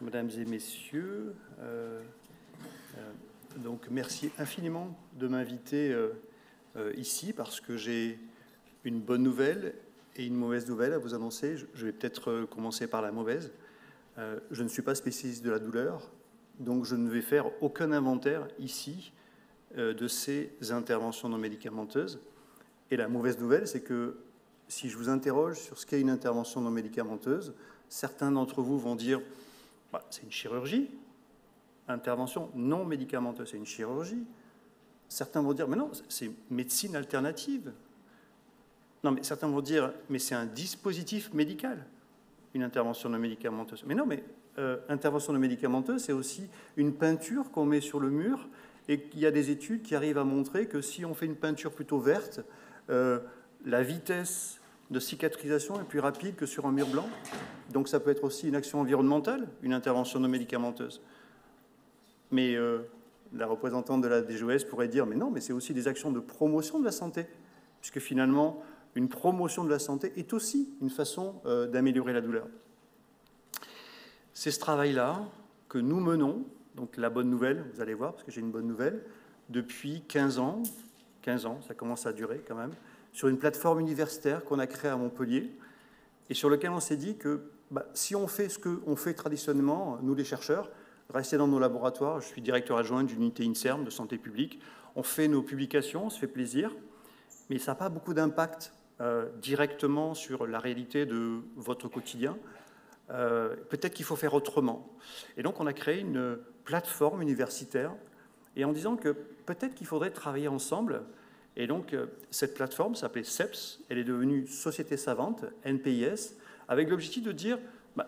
Mesdames et messieurs, donc merci infiniment de m'inviter ici parce que j'ai une bonne nouvelle et une mauvaise nouvelle à vous annoncer. Je vais peut-être commencer par la mauvaise. Je ne suis pas spécialiste de la douleur, donc je ne vais faire aucun inventaire ici de ces interventions non médicamenteuses. Et la mauvaise nouvelle, c'est que si je vous interroge sur ce qu'est une intervention non médicamenteuse, certains d'entre vous vont dire bah, c'est une chirurgie. Intervention non médicamenteuse, c'est une chirurgie. Certains vont dire mais non, c'est médecine alternative. Non, mais certains vont dire mais c'est un dispositif médical, une intervention non médicamenteuse. Mais non, mais intervention non médicamenteuse, c'est aussi une peinture qu'on met sur le mur et qu'il y a des études qui arrivent à montrer que si on fait une peinture plutôt verte, la vitesse de cicatrisation est plus rapide que sur un mur blanc. Donc ça peut être aussi une action environnementale, une intervention non médicamenteuse. Mais la représentante de la DGOS pourrait dire « mais non, mais c'est aussi des actions de promotion de la santé », puisque finalement, une promotion de la santé est aussi une façon d'améliorer la douleur. C'est ce travail-là que nous menons, donc la bonne nouvelle, vous allez voir, parce que j'ai une bonne nouvelle, depuis 15 ans, ça commence à durer quand même, sur une plateforme universitaire qu'on a créée à Montpellier, et sur lequel on s'est dit que si on fait ce qu'on fait traditionnellement, nous les chercheurs, rester dans nos laboratoires, je suis directeur adjoint d'une unité INSERM de santé publique, on fait nos publications, on se fait plaisir, mais ça n'a pas beaucoup d'impact directement sur la réalité de votre quotidien. Peut-être qu'il faut faire autrement. Et donc on a créé une plateforme universitaire, et en disant que peut-être qu'il faudrait travailler ensemble. Et donc, cette plateforme s'appelait SEPS, elle est devenue Société Savante, NPIS, avec l'objectif de dire,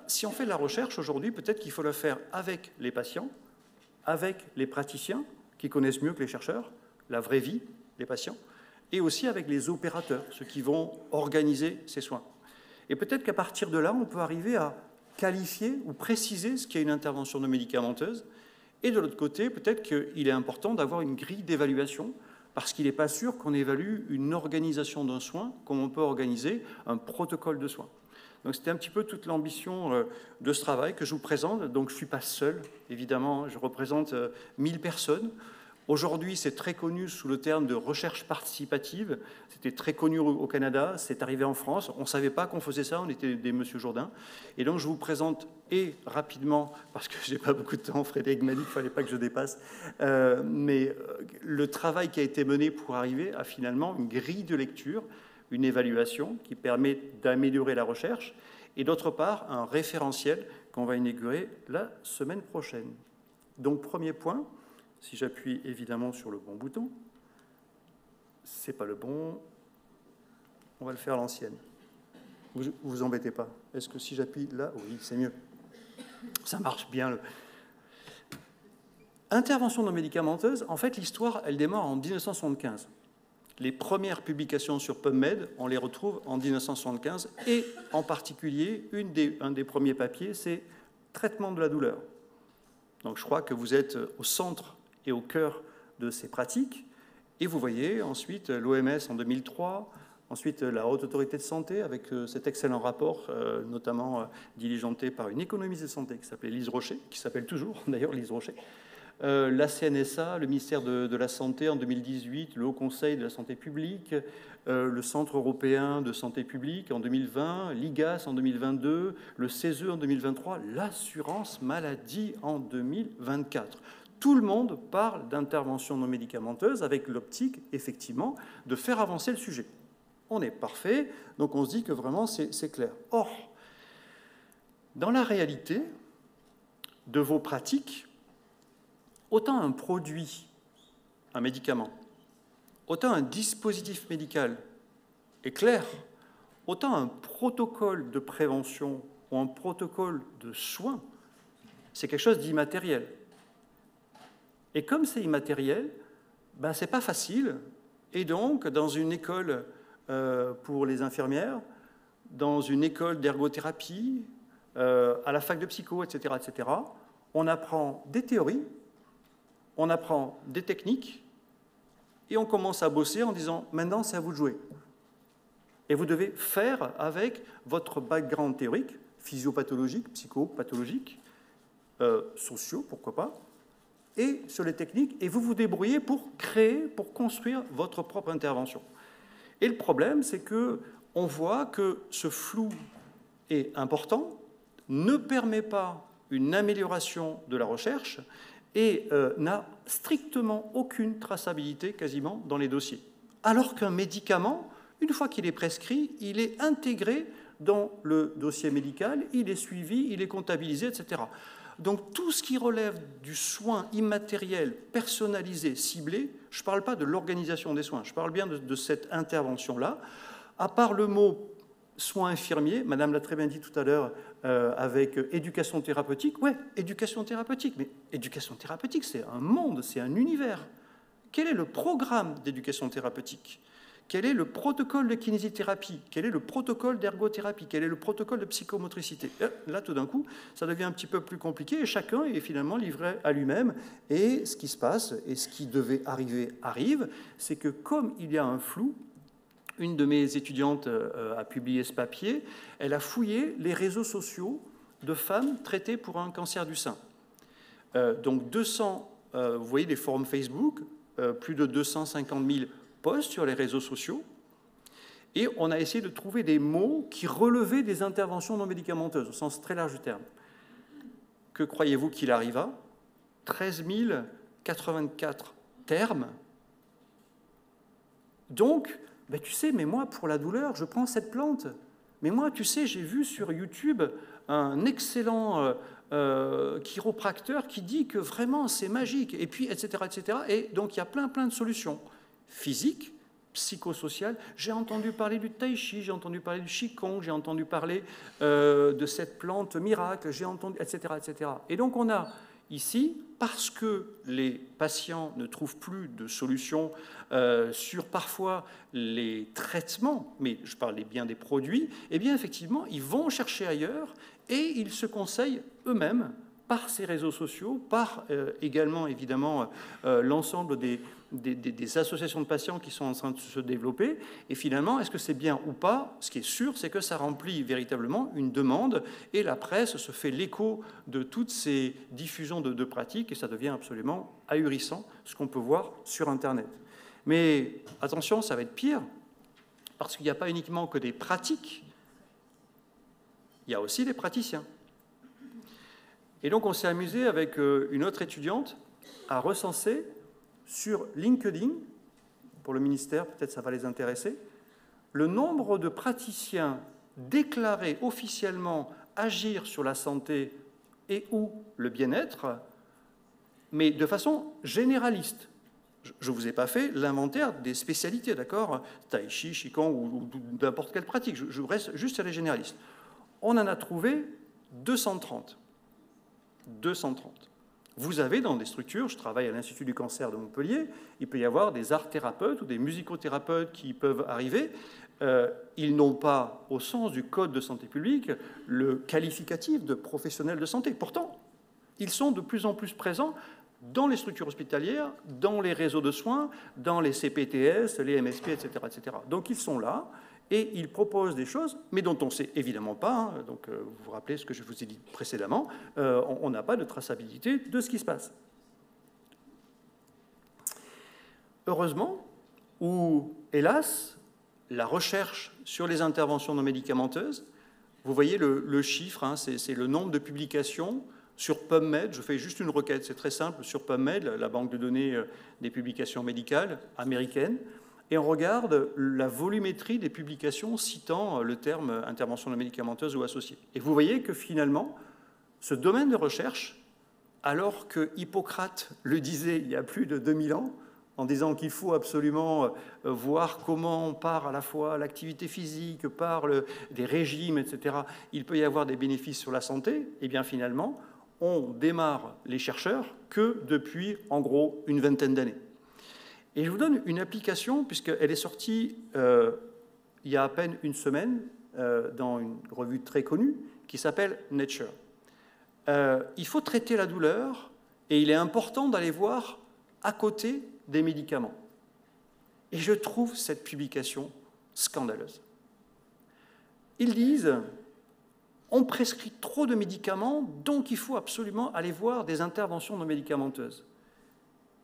si on fait de la recherche aujourd'hui, peut-être qu'il faut le faire avec les patients, avec les praticiens, qui connaissent mieux que les chercheurs, la vraie vie des patients, et aussi avec les opérateurs, ceux qui vont organiser ces soins. Et peut-être qu'à partir de là, on peut arriver à qualifier ou préciser ce qu'est une intervention non médicamenteuse. Et de l'autre côté, peut-être qu'il est important d'avoir une grille d'évaluation, parce qu'il n'est pas sûr qu'on évalue une organisation d'un soin comme on peut organiser un protocole de soins. Donc c'était un petit peu toute l'ambition de ce travail que je vous présente. Donc je ne suis pas seul, évidemment, je représente 1000 personnes. Aujourd'hui, c'est très connu sous le terme de recherche participative. C'était très connu au Canada, c'est arrivé en France. On ne savait pas qu'on faisait ça, on était des Monsieur Jourdain. Et donc, je vous présente, et rapidement, parce que je n'ai pas beaucoup de temps, Frédéric m'a dit qu'il ne fallait pas que je dépasse, mais le travail qui a été mené pour arriver à finalement une grille de lecture, une évaluation qui permet d'améliorer la recherche, et d'autre part, un référentiel qu'on va inaugurer la semaine prochaine. Donc, premier point. Si j'appuie évidemment sur le bon bouton, c'est pas le bon, on va le faire à l'ancienne. Vous embêtez pas. Est-ce que si j'appuie là, oui, c'est mieux. Ça marche bien. Intervention non médicamenteuse, en fait, l'histoire, elle démarre en 1975. Les premières publications sur PubMed, on les retrouve en 1975, et en particulier, un des premiers papiers, c'est traitement de la douleur. Donc je crois que vous êtes au centre et au cœur de ces pratiques. Et vous voyez ensuite l'OMS en 2003, ensuite la Haute Autorité de Santé avec cet excellent rapport, notamment diligenté par une économiste de santé qui s'appelait Lise Rocher, qui s'appelle toujours d'ailleurs Lise Rocher, la CNSA, le ministère de la Santé en 2018, le Haut Conseil de la Santé publique, le Centre européen de santé publique en 2020, l'IGAS en 2022, le CESE en 2023, l'assurance maladie en 2024. Tout le monde parle d'intervention non médicamenteuse avec l'optique, effectivement, de faire avancer le sujet. On est parfait, donc on se dit que vraiment c'est clair. Or, dans la réalité de vos pratiques, autant un produit, un médicament, autant un dispositif médical est clair, autant un protocole de prévention ou un protocole de soins, c'est quelque chose d'immatériel. Et comme c'est immatériel, c'est pas facile. Et donc, dans une école pour les infirmières, dans une école d'ergothérapie, à la fac de psycho, etc., on apprend des théories, on apprend des techniques, et on commence à bosser en disant « maintenant, c'est à vous de jouer ». Et vous devez faire avec votre background théorique, physiopathologique, psychopathologique, sociaux, pourquoi pas, et sur les techniques, et vous vous débrouillez pour créer, pour construire votre propre intervention. Et le problème, c'est qu'on voit que ce flou est important, ne permet pas une amélioration de la recherche et n'a strictement aucune traçabilité quasiment dans les dossiers. Alors qu'un médicament, une fois qu'il est prescrit, il est intégré dans le dossier médical, il est suivi, il est comptabilisé, etc. Donc tout ce qui relève du soin immatériel, personnalisé, ciblé, je ne parle pas de l'organisation des soins, je parle bien de cette intervention-là. À part le mot soins infirmiers, Madame l'a très bien dit tout à l'heure, avec éducation thérapeutique, ouais, éducation thérapeutique, mais éducation thérapeutique, c'est un monde, c'est un univers. Quel est le programme d'éducation thérapeutique ? Quel est le protocole de kinésithérapie? Quel est le protocole d'ergothérapie? Quel est le protocole de psychomotricité? Là, tout d'un coup, ça devient un petit peu plus compliqué et chacun est finalement livré à lui-même. Et ce qui se passe, et ce qui devait arriver, arrive, c'est que comme il y a un flou, une de mes étudiantes a publié ce papier, elle a fouillé les réseaux sociaux de femmes traitées pour un cancer du sein. Donc 200, vous voyez les forums Facebook, plus de 250 000 posts sur les réseaux sociaux, et on a essayé de trouver des mots qui relevaient des interventions non médicamenteuses, au sens très large du terme. Que croyez-vous qu'il arriva? 13 084 termes. Donc, ben, tu sais, mais moi, pour la douleur, je prends cette plante. Mais moi, tu sais, j'ai vu sur YouTube un excellent chiropracteur qui dit que vraiment, c'est magique, et puis, etc., etc. Et donc, il y a plein de solutions. Physique, psychosocial. J'ai entendu parler du tai chi, j'ai entendu parler du qigong, j'ai entendu parler de cette plante miracle, j'ai entendu, etc., etc. Et donc on a ici, parce que les patients ne trouvent plus de solutions sur parfois les traitements, mais je parlais bien des produits, eh bien effectivement, ils vont chercher ailleurs et ils se conseillent eux-mêmes par ces réseaux sociaux, par également évidemment l'ensemble des associations de patients qui sont en train de se développer. Et finalement, est-ce que c'est bien ou pas? Ce qui est sûr, c'est que ça remplit véritablement une demande et la presse se fait l'écho de toutes ces diffusions de pratiques et ça devient absolument ahurissant, ce qu'on peut voir sur Internet. Mais attention, ça va être pire, parce qu'il n'y a pas uniquement que des pratiques, il y a aussi des praticiens. Et donc, on s'est amusé avec une autre étudiante à recenser sur LinkedIn, pour le ministère, peut-être ça va les intéresser, le nombre de praticiens déclarés officiellement agir sur la santé et ou le bien-être, mais de façon généraliste. Je ne vous ai pas fait l'inventaire des spécialités, d'accord? Tai chi, qigong ou n'importe quelle pratique, je reste juste sur les généralistes. On en a trouvé 230. 230. Vous avez dans des structures, je travaille à l'Institut du cancer de Montpellier, il peut y avoir des art-thérapeutes ou des musicothérapeutes qui peuvent arriver. Ils n'ont pas, au sens du Code de santé publique, le qualificatif de professionnel de santé. Pourtant, ils sont de plus en plus présents dans les structures hospitalières, dans les réseaux de soins, dans les CPTS, les MSP, etc., etc. Donc ils sont là. Et il propose des choses, mais dont on ne sait évidemment pas, hein, donc vous vous rappelez ce que je vous ai dit précédemment, on n'a pas de traçabilité de ce qui se passe. Heureusement, ou hélas, la recherche sur les interventions non médicamenteuses, vous voyez le chiffre, hein, c'est le nombre de publications sur PubMed, je fais juste une requête, c'est très simple, sur PubMed, la banque de données des publications médicales américaines, et on regarde la volumétrie des publications citant le terme intervention non médicamenteuse ou associée. Et vous voyez que finalement, ce domaine de recherche, alors que Hippocrate le disait il y a plus de 2000 ans, en disant qu'il faut absolument voir comment, par à la fois l'activité physique, par des régimes, etc., il peut y avoir des bénéfices sur la santé, et bien finalement, on démarre les chercheurs que depuis, en gros, une vingtaine d'années. Et je vous donne une application, puisqu'elle est sortie il y a à peine une semaine dans une revue très connue qui s'appelle Nature. Il faut traiter la douleur et il est important d'aller voir à côté des médicaments. Et je trouve cette publication scandaleuse. Ils disent, on prescrit trop de médicaments, donc il faut absolument aller voir des interventions non médicamenteuses.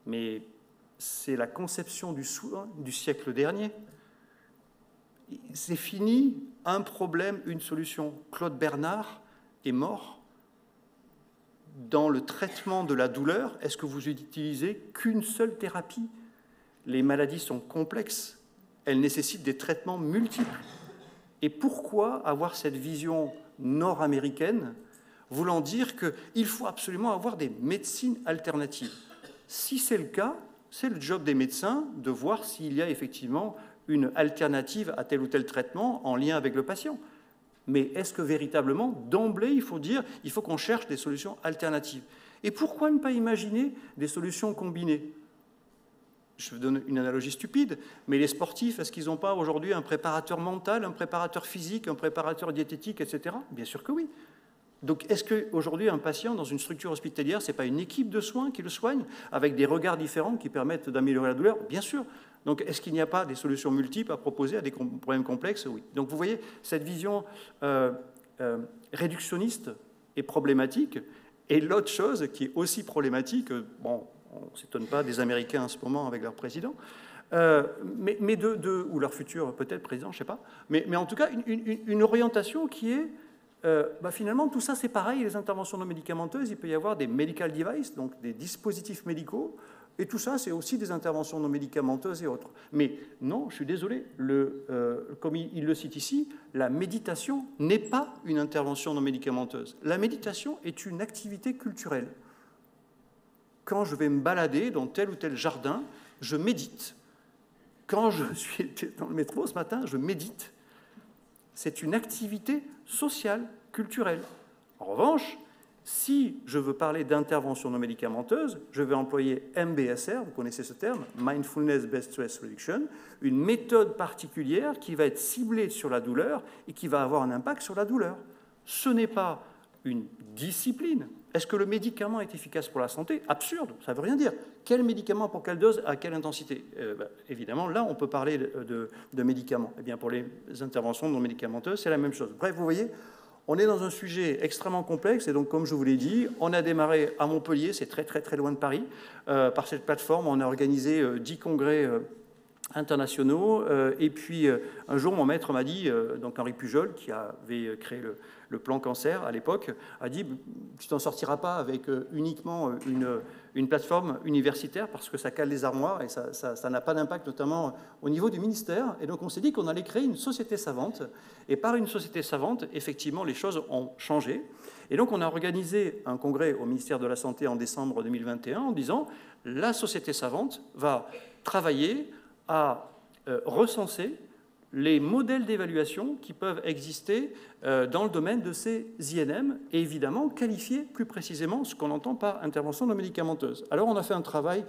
Mais c'est la conception du soin du siècle dernier. C'est fini, un problème, une solution. Claude Bernard est mort. Dans le traitement de la douleur, est-ce que vous utilisez qu'une seule thérapie? Les maladies sont complexes, elles nécessitent des traitements multiples. Et pourquoi avoir cette vision nord-américaine voulant dire qu'il faut absolument avoir des médecines alternatives? Si c'est le cas, c'est le job des médecins de voir s'il y a effectivement une alternative à tel ou tel traitement en lien avec le patient. Mais est-ce que véritablement, d'emblée, il faut qu'on cherche des solutions alternatives? Et pourquoi ne pas imaginer des solutions combinées? Je vous donne une analogie stupide, mais les sportifs, est-ce qu'ils n'ont pas aujourd'hui un préparateur mental, un préparateur physique, un préparateur diététique, etc.? Bien sûr que oui. Donc, est-ce qu'aujourd'hui, un patient dans une structure hospitalière, ce n'est pas une équipe de soins qui le soigne, avec des regards différents qui permettent d'améliorer la douleur? Bien sûr. Donc, est-ce qu'il n'y a pas des solutions multiples à proposer à des problèmes complexes? Oui. Donc, vous voyez, cette vision réductionniste est problématique. Et l'autre chose qui est aussi problématique, bon, on ne s'étonne pas des Américains en ce moment avec leur président, ou leur futur peut-être président, je ne sais pas, mais en tout cas, une orientation qui est finalement, tout ça, c'est pareil, les interventions non médicamenteuses, il peut y avoir des medical devices, donc des dispositifs médicaux, et tout ça, c'est aussi des interventions non médicamenteuses et autres. Mais non, je suis désolé, comme il le cite ici, la méditation n'est pas une intervention non médicamenteuse. La méditation est une activité culturelle. Quand je vais me balader dans tel ou tel jardin, je médite. Quand je suis dans le métro ce matin, je médite. C'est une activité sociale, culturelle. En revanche, si je veux parler d'intervention non médicamenteuse, je vais employer MBSR, vous connaissez ce terme, Mindfulness Based Stress Reduction, une méthode particulière qui va être ciblée sur la douleur et qui va avoir un impact sur la douleur. Ce n'est pas une discipline. Est-ce que le médicament est efficace pour la santé? Absurde, ça ne veut rien dire. Quel médicament pour quelle dose, à quelle intensité? Évidemment, là, on peut parler de médicaments. Eh bien, pour les interventions non médicamenteuses, c'est la même chose. Bref, vous voyez, on est dans un sujet extrêmement complexe, et donc, comme je vous l'ai dit, on a démarré à Montpellier, c'est très, très, très loin de Paris. Par cette plateforme, on a organisé 10 congrès internationaux, et puis un jour, mon maître m'a dit, donc Henri Pujol, qui avait créé le plan cancer à l'époque, a dit « Tu t'en sortiras pas avec uniquement une plateforme universitaire parce que ça cale les armoires et ça n'a pas d'impact, notamment au niveau du ministère. » Et donc on s'est dit qu'on allait créer une société savante. Et par une société savante, effectivement, les choses ont changé. Et donc on a organisé un congrès au ministère de la Santé en décembre 2021 en disant « La société savante va travailler à recenser les modèles d'évaluation qui peuvent exister dans le domaine de ces INM et évidemment qualifier plus précisément ce qu'on entend par intervention non médicamenteuse. Alors on a fait un travail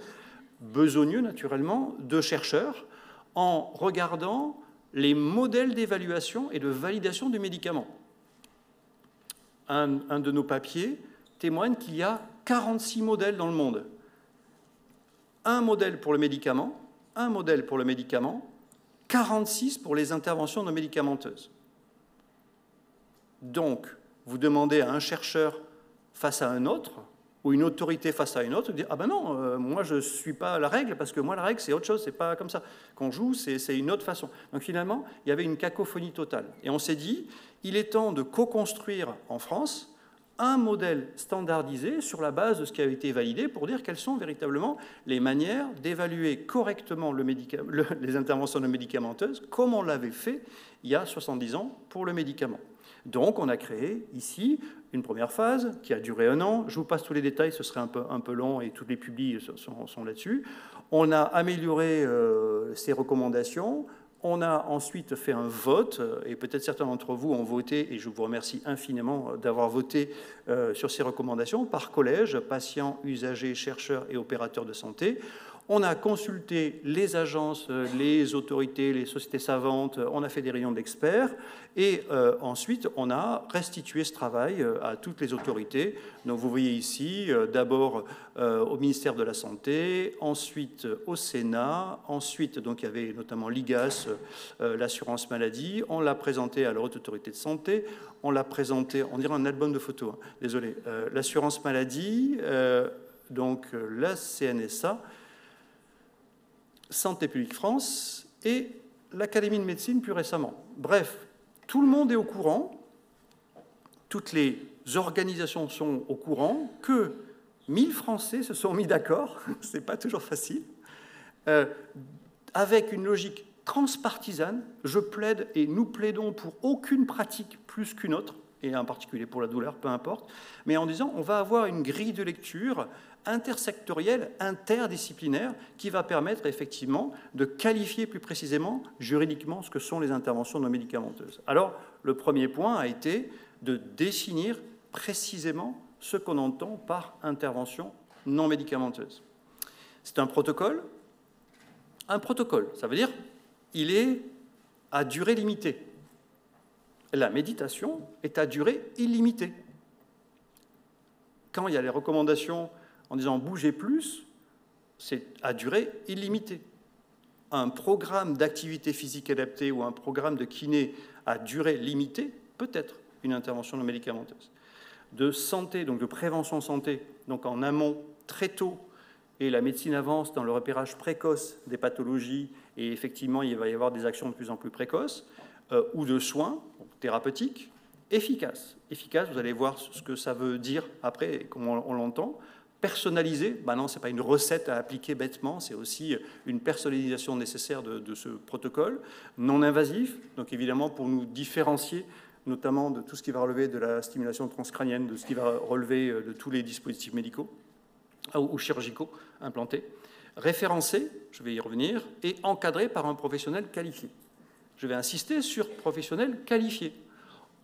besogneux naturellement de chercheurs en regardant les modèles d'évaluation et de validation du médicament. Un de nos papiers témoigne qu'il y a 46 modèles dans le monde. Un modèle pour le médicament, 46 pour les interventions non médicamenteuses. Donc, vous demandez à un chercheur face à un autre, ou une autorité face à une autre, de dire « Ah ben non, moi je ne suis pas la règle, parce que moi la règle c'est autre chose, c'est pas comme ça. Qu'on joue, c'est une autre façon. » Donc finalement, il y avait une cacophonie totale. Et on s'est dit, il est temps de co-construire en France un modèle standardisé sur la base de ce qui a été validé pour dire quelles sont véritablement les manières d'évaluer correctement les interventions non médicamenteuses, comme on l'avait fait il y a 70 ans pour le médicament. Donc, on a créé ici une première phase qui a duré 1 an. Je vous passe tous les détails, ce serait un peu long et tous les publics sont là-dessus. On a amélioré ces recommandations. On a ensuite fait un vote, et peut-être certains d'entre vous ont voté, et je vous remercie infiniment d'avoir voté sur ces recommandations, par collège, patients, usagers, chercheurs et opérateurs de santé. On a consulté les agences, les autorités, les sociétés savantes, on a fait des réunions d'experts, et ensuite on a restitué ce travail à toutes les autorités. Donc vous voyez ici, d'abord au ministère de la Santé, ensuite au Sénat, ensuite donc il y avait notamment l'IGAS, l'assurance maladie, on l'a présenté à la Haute Autorité de Santé, on l'a présenté, on dirait un album de photos, hein, désolé, l'assurance maladie, donc la CNSA, Santé publique France et l'Académie de médecine plus récemment. Bref, tout le monde est au courant, toutes les organisations sont au courant que 1000 Français se sont mis d'accord, c'est pas toujours facile, avec une logique transpartisane. Je plaide et nous plaidons pour aucune pratique plus qu'une autre, et en particulier pour la douleur, peu importe, mais en disant on va avoir une grille de lecture intersectorielle, interdisciplinaire, qui va permettre effectivement de qualifier plus précisément juridiquement ce que sont les interventions non médicamenteuses. Alors, le premier point a été de définir précisément ce qu'on entend par intervention non médicamenteuse. C'est un protocole. Un protocole, ça veut dire il est à durée limitée. La méditation est à durée illimitée. Quand il y a les recommandations en disant « bougez plus », c'est à durée illimitée. Un programme d'activité physique adaptée ou un programme de kiné à durée limitée peut être une intervention non médicamenteuse. De santé, donc de prévention santé, donc en amont, très tôt, et la médecine avance dans le repérage précoce des pathologies, et effectivement, il va y avoir des actions de plus en plus précoces, ou de soins thérapeutiques, efficaces. Efficace, vous allez voir ce que ça veut dire après, et comment on l'entend. Personnalisé, ben non, ce n'est pas une recette à appliquer bêtement, c'est aussi une personnalisation nécessaire de ce protocole. Non invasif, donc évidemment pour nous différencier, notamment de tout ce qui va relever de la stimulation transcrânienne, de ce qui va relever de tous les dispositifs médicaux ou chirurgicaux implantés. Référencé, je vais y revenir, et encadré par un professionnel qualifié. Je vais insister sur professionnel qualifié.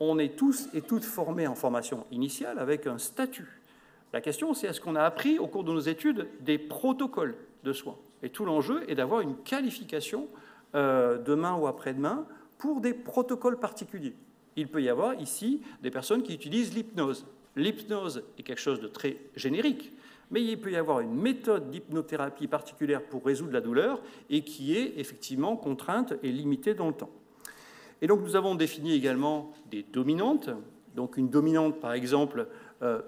On est tous et toutes formés en formation initiale avec un statut. La question, c'est est-ce qu'on a appris au cours de nos études des protocoles de soins? Et tout l'enjeu est d'avoir une qualification demain ou après-demain pour des protocoles particuliers. Il peut y avoir ici des personnes qui utilisent l'hypnose. L'hypnose est quelque chose de très générique, mais il peut y avoir une méthode d'hypnothérapie particulière pour résoudre la douleur et qui est effectivement contrainte et limitée dans le temps. Et donc nous avons défini également des dominantes. Donc une dominante, par exemple,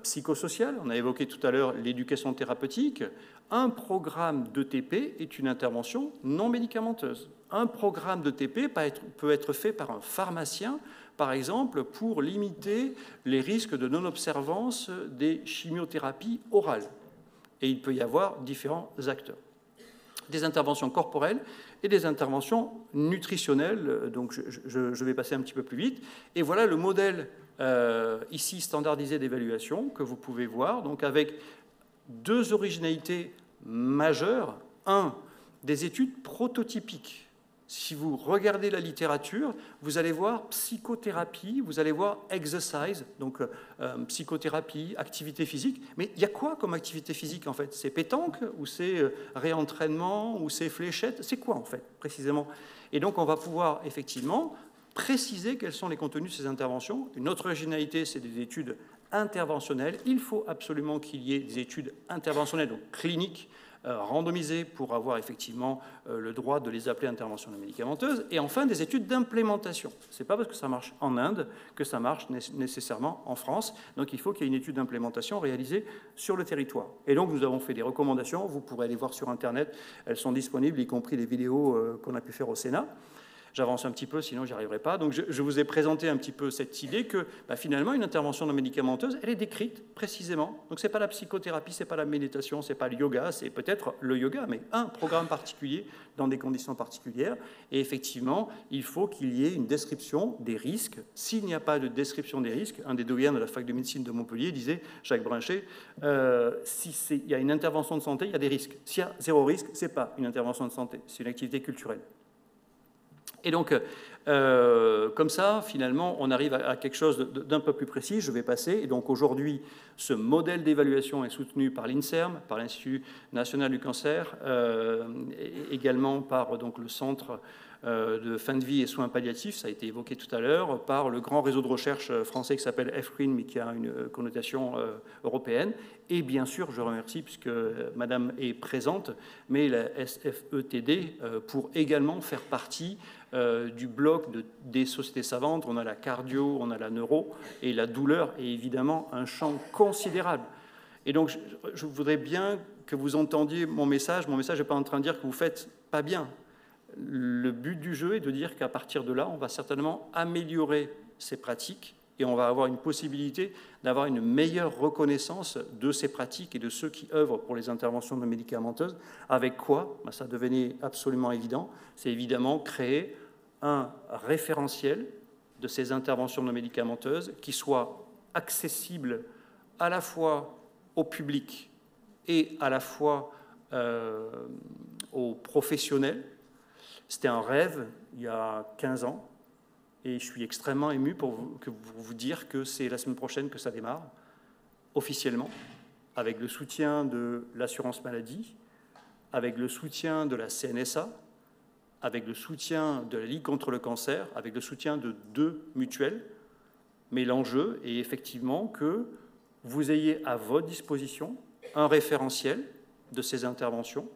psychosociale, on a évoqué tout à l'heure l'éducation thérapeutique. Un programme d'ETP est une intervention non médicamenteuse. Un programme d'ETP peut être fait par un pharmacien, par exemple, pour limiter les risques de non-observance des chimiothérapies orales. Et il peut y avoir différents acteurs. Des interventions corporelles et des interventions nutritionnelles. Donc je vais passer un petit peu plus vite. Et voilà le modèle ici standardisé d'évaluation que vous pouvez voir, donc avec deux originalités majeures. Un, des études prototypiques. Si vous regardez la littérature, vous allez voir psychothérapie, vous allez voir exercise, donc psychothérapie, activité physique. Mais il y a quoi comme activité physique en fait? C'est pétanque ou c'est réentraînement ou c'est fléchette? C'est quoi en fait précisément? Et donc on va pouvoir effectivement préciser quels sont les contenus de ces interventions. Une autre originalité, c'est des études interventionnelles. Il faut absolument qu'il y ait des études interventionnelles, donc cliniques, randomisées pour avoir effectivement le droit de les appeler interventions non médicamenteuses. Et enfin, des études d'implémentation. Ce n'est pas parce que ça marche en Inde que ça marche nécessairement en France. Donc il faut qu'il y ait une étude d'implémentation réalisée sur le territoire. Et donc nous avons fait des recommandations. Vous pourrez les voir sur Internet. Elles sont disponibles, y compris les vidéos qu'on a pu faire au Sénat. J'avance un petit peu, sinon j'y arriverai pas. Donc je vous ai présenté un petit peu cette idée que finalement une intervention non médicamenteuse, elle est décrite précisément. Donc c'est pas la psychothérapie, c'est pas la méditation, c'est pas le yoga, c'est peut-être le yoga, mais un programme particulier dans des conditions particulières. Et effectivement, il faut qu'il y ait une description des risques. S'il n'y a pas de description des risques, un des doyens de la fac de médecine de Montpellier disait, Jacques Brinchet, s'il y a une intervention de santé, il y a des risques. S'il y a zéro risque, c'est pas une intervention de santé, c'est une activité culturelle. Et donc, comme ça, finalement, on arrive à quelque chose d'un peu plus précis. Je vais passer. Et donc, aujourd'hui, ce modèle d'évaluation est soutenu par l'INSERM, par l'Institut national du cancer, également par donc, le Centre de fin de vie et soins palliatifs, ça a été évoqué tout à l'heure, par le grand réseau de recherche français qui s'appelle FRIN, mais qui a une connotation européenne. Et bien sûr, je remercie, puisque Madame est présente, mais la SFETD pour également faire partie du bloc des sociétés savantes. On a la cardio, on a la neuro, et la douleur est évidemment un champ considérable. Et donc, je voudrais bien que vous entendiez mon message. Mon message n'est pas en train de dire que vous ne faites pas bien. Le but du jeu est de dire qu'à partir de là, on va certainement améliorer ces pratiques et on va avoir une possibilité d'avoir une meilleure reconnaissance de ces pratiques et de ceux qui œuvrent pour les interventions non médicamenteuses. Avec quoi? Ça devenait absolument évident. C'est évidemment créer un référentiel de ces interventions non médicamenteuses qui soit accessible à la fois au public et à la fois aux professionnels. C'était un rêve il y a 15 ans et je suis extrêmement ému pour vous dire que c'est la semaine prochaine que ça démarre, officiellement, avec le soutien de l'assurance maladie, avec le soutien de la CNSA, avec le soutien de la Ligue contre le cancer, avec le soutien de 2 mutuelles. Mais l'enjeu est effectivement que vous ayez à votre disposition un référentiel de ces interventions,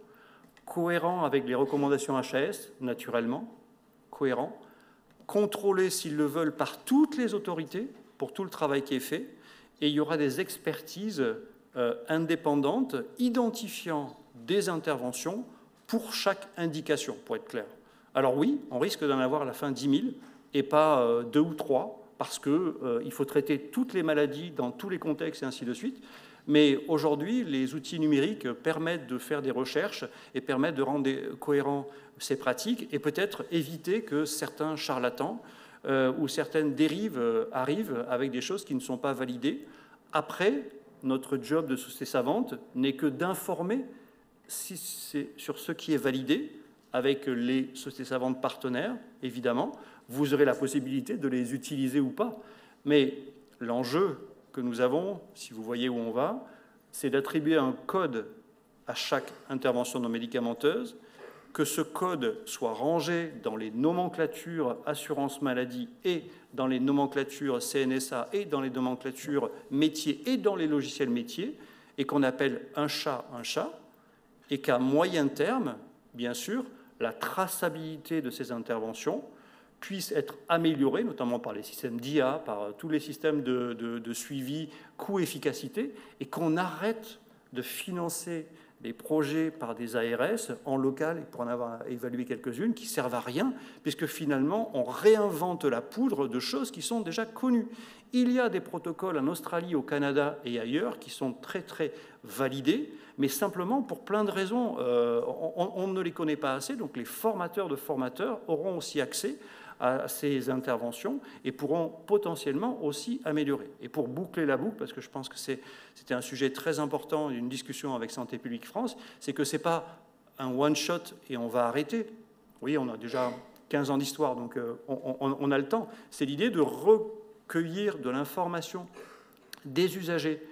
cohérent avec les recommandations HAS, naturellement, cohérent, contrôlé, s'ils le veulent, par toutes les autorités, pour tout le travail qui est fait, et il y aura des expertises indépendantes, identifiant des interventions pour chaque indication, pour être clair. Alors oui, on risque d'en avoir à la fin 10 000, et pas 2 ou 3, parce qu'il faut traiter toutes les maladies dans tous les contextes, et ainsi de suite. Mais aujourd'hui, les outils numériques permettent de faire des recherches et permettent de rendre cohérents ces pratiques et peut-être éviter que certains charlatans ou certaines dérives arrivent avec des choses qui ne sont pas validées. Après, notre job de société savante n'est que d'informer sur ce qui est validé avec les sociétés savantes partenaires, évidemment. Vous aurez la possibilité de les utiliser ou pas. Mais l'enjeu que nous avons, si vous voyez où on va, c'est d'attribuer un code à chaque intervention non médicamenteuse, que ce code soit rangé dans les nomenclatures assurance maladie et dans les nomenclatures CNSA et dans les nomenclatures métiers et dans les logiciels métiers, et qu'on appelle un chat, et qu'à moyen terme, bien sûr, la traçabilité de ces interventions puisse être améliorée, notamment par les systèmes d'IA, par tous les systèmes de suivi coût-efficacité, et qu'on arrête de financer des projets par des ARS en local, et pour en avoir évalué quelques-unes, qui ne servent à rien, puisque finalement, on réinvente la poudre de choses qui sont déjà connues. Il y a des protocoles en Australie, au Canada et ailleurs qui sont très, très validés, mais simplement pour plein de raisons. On ne les connaît pas assez, donc les formateurs de formateurs auront aussi accès à ces interventions et pourront potentiellement aussi améliorer. Et pour boucler la boucle, parce que je pense que c'était un sujet très important d'une discussion avec Santé publique France, c'est que ce n'est pas un one-shot et on va arrêter. Oui, on a déjà 15 ans d'histoire, donc on a le temps. C'est l'idée de recueillir de l'information des usagers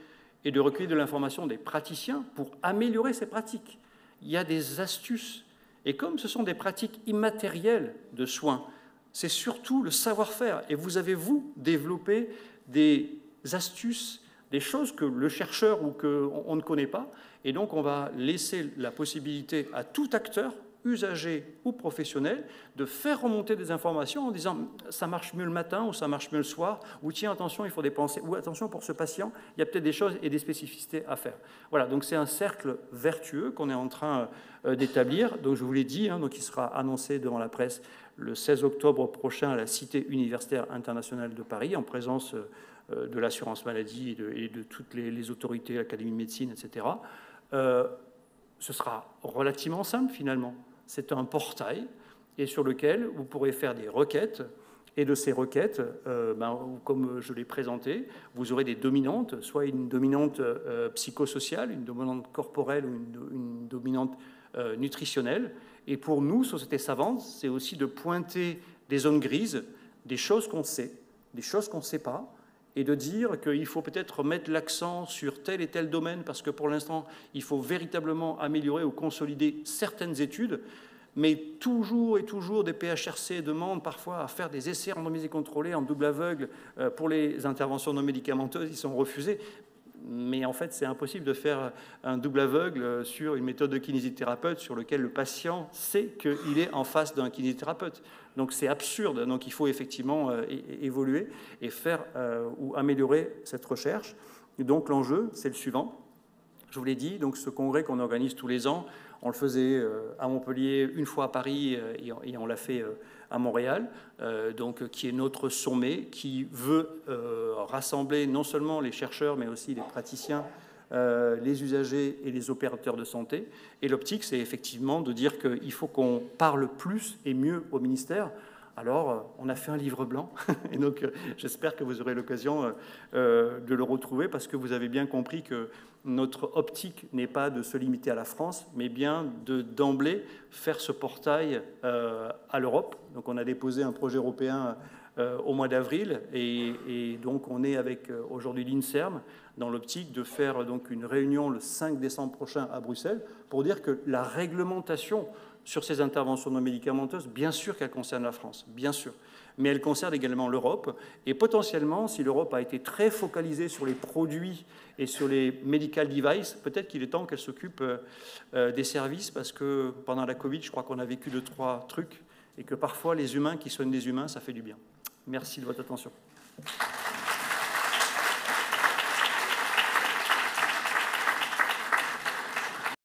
et de recueillir de l'information des praticiens pour améliorer ces pratiques. Il y a des astuces. Et comme ce sont des pratiques immatérielles de soins, c'est surtout le savoir-faire. Et vous avez, vous, développé des astuces, des choses que le chercheur ou qu'on ne connaît pas. Et donc, on va laisser la possibilité à tout acteur, usager ou professionnel, de faire remonter des informations en disant « ça marche mieux le matin » ou « ça marche mieux le soir » ou « tiens, attention, il faut des pensées » ou « attention, pour ce patient, il y a peut-être des choses et des spécificités à faire ». Voilà, donc c'est un cercle vertueux qu'on est en train d'établir. Donc, je vous l'ai dit, donc il sera annoncé devant la presse le 16 octobre prochain à la Cité universitaire internationale de Paris, en présence de l'assurance maladie et de toutes les autorités, l'Académie de médecine, etc. Ce sera relativement simple, finalement. C'est un portail et sur lequel vous pourrez faire des requêtes. Et de ces requêtes, comme je l'ai présenté, vous aurez des dominantes, soit une dominante psychosociale, une dominante corporelle ou une dominante nutritionnelle. Et pour nous, Société Savante, c'est aussi de pointer des zones grises, des choses qu'on sait, des choses qu'on ne sait pas, et de dire qu'il faut peut-être mettre l'accent sur tel et tel domaine, parce que pour l'instant, il faut véritablement améliorer ou consolider certaines études, mais toujours et toujours des PHRC demandent parfois à faire des essais randomisés contrôlés en double aveugle pour les interventions non médicamenteuses, ils sont refusés. Mais en fait, c'est impossible de faire un double aveugle sur une méthode de kinésithérapeute sur laquelle le patient sait qu'il est en face d'un kinésithérapeute. Donc c'est absurde. Donc il faut effectivement évoluer et faire ou améliorer cette recherche. Et donc l'enjeu, c'est le suivant. Je vous l'ai dit, donc ce congrès qu'on organise tous les ans, on le faisait à Montpellier, une fois à Paris, et on l'a fait à Montréal, donc, qui est notre sommet, qui veut rassembler non seulement les chercheurs, mais aussi les praticiens, les usagers et les opérateurs de santé. Et l'optique, c'est effectivement de dire qu'il faut qu'on parle plus et mieux au ministère. Alors, on a fait un livre blanc, et donc j'espère que vous aurez l'occasion de le retrouver, parce que vous avez bien compris que notre optique n'est pas de se limiter à la France, mais bien d'emblée faire ce portail à l'Europe. Donc on a déposé un projet européen au mois d'avril, et donc on est avec aujourd'hui l'INSERM dans l'optique de faire donc une réunion le 5 décembre prochain à Bruxelles pour dire que la réglementation sur ces interventions non médicamenteuses, bien sûr qu'elle concerne la France, bien sûr, mais elle concerne également l'Europe. Et potentiellement, si l'Europe a été très focalisée sur les produits et sur les medical devices, peut-être qu'il est temps qu'elle s'occupe des services, parce que pendant la Covid, je crois qu'on a vécu 2-3 trucs, et que parfois les humains qui soignent des humains, ça fait du bien. Merci de votre attention.